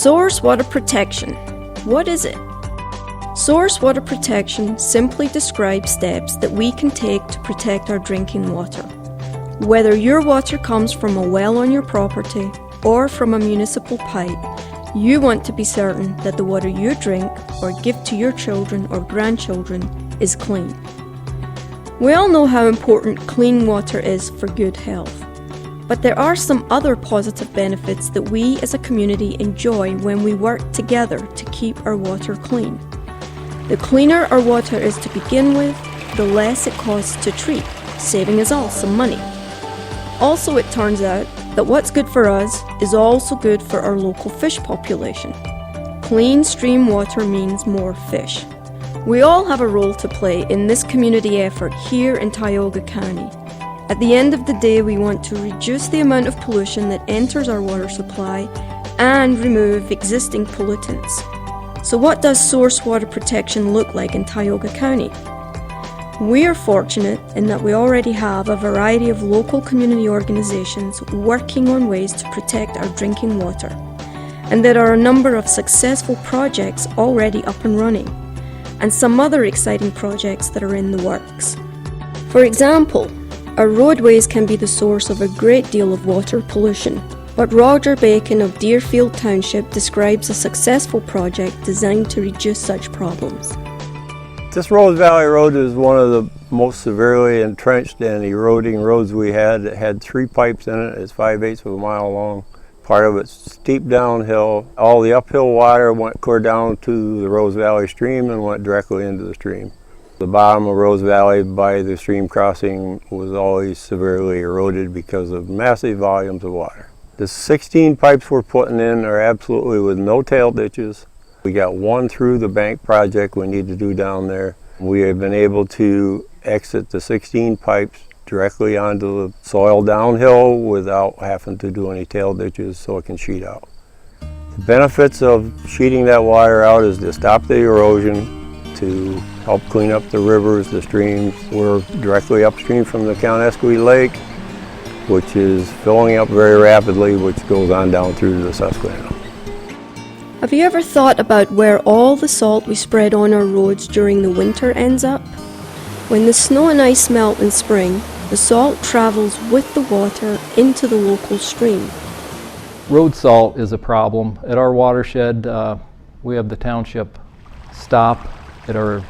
Source water protection. What is it? Source water protection simply describes steps that we can take to protect our drinking water. Whether your water comes from a well on your property or from a municipal pipe, you want to be certain that the water you drink or give to your children or grandchildren is clean. We all know how important clean water is for good health. But there are some other positive benefits that we as a community enjoy when we work together to keep our water clean. The cleaner our water is to begin with, the less it costs to treat, saving us all some money. Also, it turns out that what's good for us is also good for our local fish population. Clean stream water means more fish. We all have a role to play in this community effort here in Tioga County. At the end of the day, we want to reduce the amount of pollution that enters our water supply and remove existing pollutants. So what does source water protection look like in Tioga County? We are fortunate in that we already have a variety of local community organizations working on ways to protect our drinking water. And there are a number of successful projects already up and running, and some other exciting projects that are in the works. For example, our roadways can be the source of a great deal of water pollution, but Roger Bacon of Deerfield Township describes a successful project designed to reduce such problems. This Rose Valley Road is one of the most severely entrenched and eroding roads we had. It had 3 pipes in it. It's 5/8 of a mile long. Part of it's steep downhill. All the uphill water went clear down to the Rose Valley stream and went directly into the stream. The bottom of Rose Valley by the stream crossing was always severely eroded because of massive volumes of water. The 16 pipes we're putting in are absolutely with no tail ditches. We got one through the bank project we need to do down there. We have been able to exit the 16 pipes directly onto the soil downhill without having to do any tail ditches so it can sheet out. The benefits of sheeting that water out is to stop the erosion, to help clean up the rivers, the streams. We're directly upstream from the Cowanesque Lake, which is filling up very rapidly, which goes on down through to the Susquehanna. Have you ever thought about where all the salt we spread on our roads during the winter ends up? When the snow and ice melt in spring, the salt travels with the water into the local stream. Road salt is a problem. At our watershed, we have the township stop at our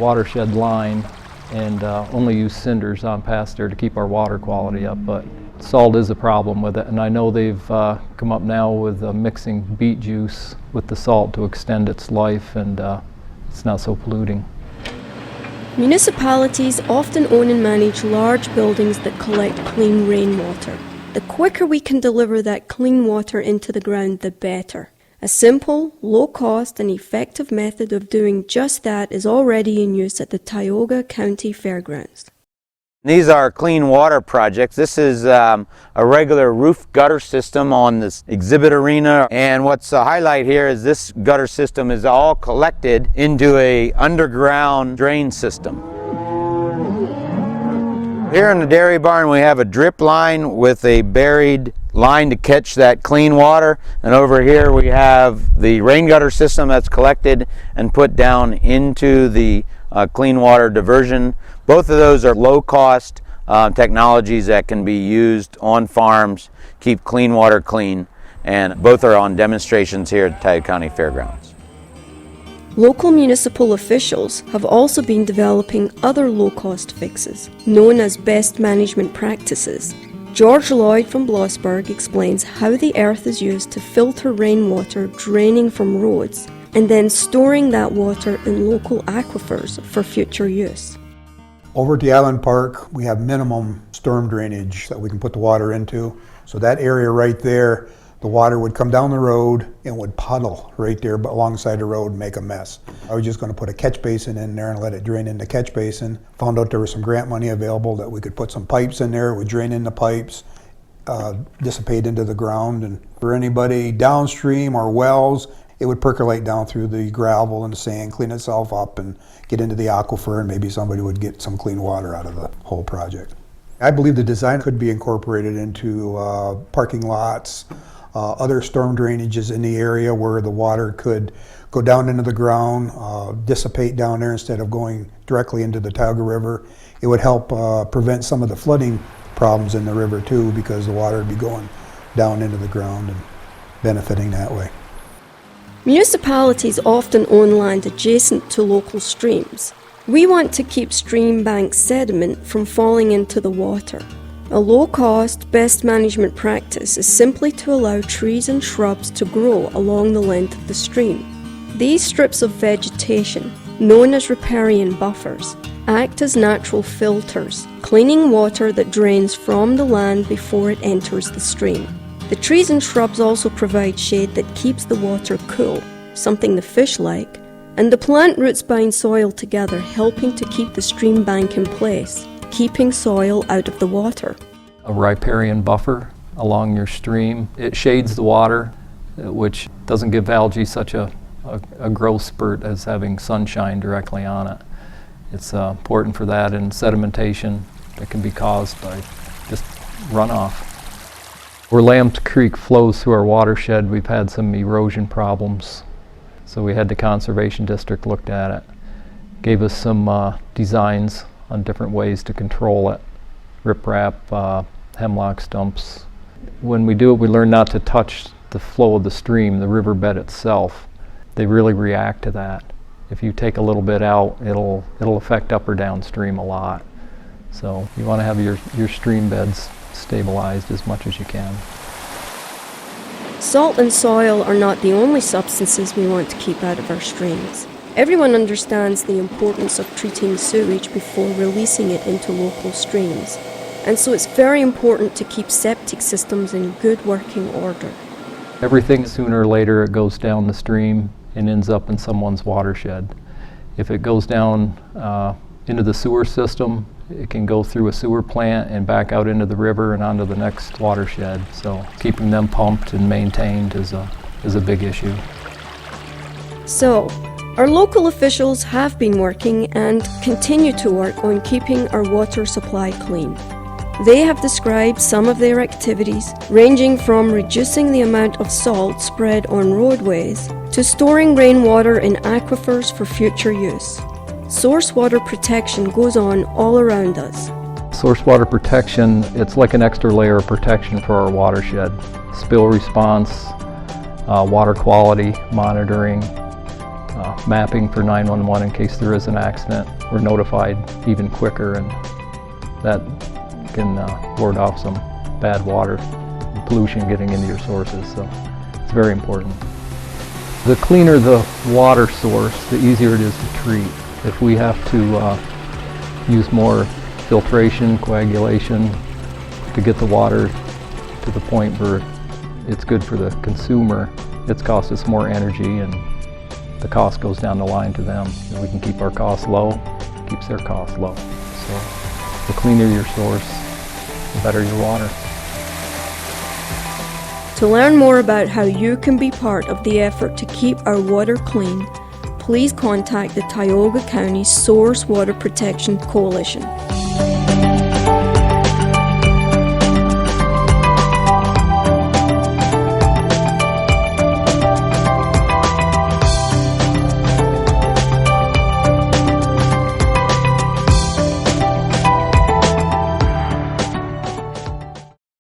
watershed line and only use cinders on past there to keep our water quality up, but salt is a problem with it, and I know they've come up now with mixing beet juice with the salt to extend its life, and it's not so polluting. Municipalities often own and manage large buildings that collect clean rainwater. The quicker we can deliver that clean water into the ground, the better. A simple, low-cost and effective method of doing just that is already in use at the Tioga County Fairgrounds. These are clean water projects. This is a regular roof gutter system on this exhibit arena, and what's a highlight here is this gutter system is all collected into a underground drain system. Here in the dairy barn we have a drip line with a buried line to catch that clean water, and over here we have the rain gutter system that's collected and put down into the clean water diversion. Both of those are low-cost technologies that can be used on farms, keep clean water clean, and both are on demonstrations here at the Tioga County Fairgrounds. Local municipal officials have also been developing other low-cost fixes, known as best management practices. George Lloyd from Blossburg explains how the earth is used to filter rainwater draining from roads and then storing that water in local aquifers for future use. Over at the Island Park, we have minimum storm drainage that we can put the water into. So that area right there, the water would come down the road and would puddle right there alongside the road and make a mess. I was just going to put a catch basin in there and let it drain in the catch basin. Found out there was some grant money available that we could put some pipes in there. It would drain in the pipes, dissipate into the ground. And for anybody downstream or wells, it would percolate down through the gravel and the sand, clean itself up and get into the aquifer, and maybe somebody would get some clean water out of the whole project. I believe the design could be incorporated into parking lots, other storm drainages in the area where the water could go down into the ground, dissipate down there instead of going directly into the Tioga River. It would help prevent some of the flooding problems in the river too, because the water would be going down into the ground and benefiting that way. Municipalities often own land adjacent to local streams. We want to keep stream bank sediment from falling into the water. A low-cost, best management practice is simply to allow trees and shrubs to grow along the length of the stream. These strips of vegetation, known as riparian buffers, act as natural filters, cleaning water that drains from the land before it enters the stream. The trees and shrubs also provide shade that keeps the water cool, something the fish like, and the plant roots bind soil together, helping to keep the stream bank in place, keeping soil out of the water. A riparian buffer along your stream, it shades the water, which doesn't give algae such a growth spurt as having sunshine directly on it. It's important for that, and sedimentation that can be caused by just runoff. Where Lambs Creek flows through our watershed, we've had some erosion problems. So we had the Conservation District looked at it, gave us some designs on different ways to control it. Riprap, hemlock stumps. When we do it, we learn not to touch the flow of the stream, the riverbed itself. They really react to that. If you take a little bit out, it'll affect up or downstream a lot. So you want to have your stream beds stabilized as much as you can. Salt and soil are not the only substances we want to keep out of our streams. Everyone understands the importance of treating sewage before releasing it into local streams, and so it's very important to keep septic systems in good working order. Everything, sooner or later, it goes down the stream and ends up in someone's watershed. If it goes down into the sewer system, it can go through a sewer plant and back out into the river and onto the next watershed. So keeping them pumped and maintained is a big issue. So, our local officials have been working and continue to work on keeping our water supply clean. They have described some of their activities, ranging from reducing the amount of salt spread on roadways to storing rainwater in aquifers for future use. Source water protection goes on all around us. Source water protection, it's like an extra layer of protection for our watershed. Spill response, water quality monitoring, mapping for 911 in case there is an accident. We're notified even quicker, and that can ward off some bad water and pollution getting into your sources, so it's very important. The cleaner the water source, the easier it is to treat. If we have to use more filtration, coagulation to get the water to the point where it's good for the consumer, it's cost us more energy and the cost goes down the line to them. And we can keep our costs low, it keeps their costs low. So the cleaner your source, the better your water. To learn more about how you can be part of the effort to keep our water clean, please contact the Tioga County Source Water Protection Coalition.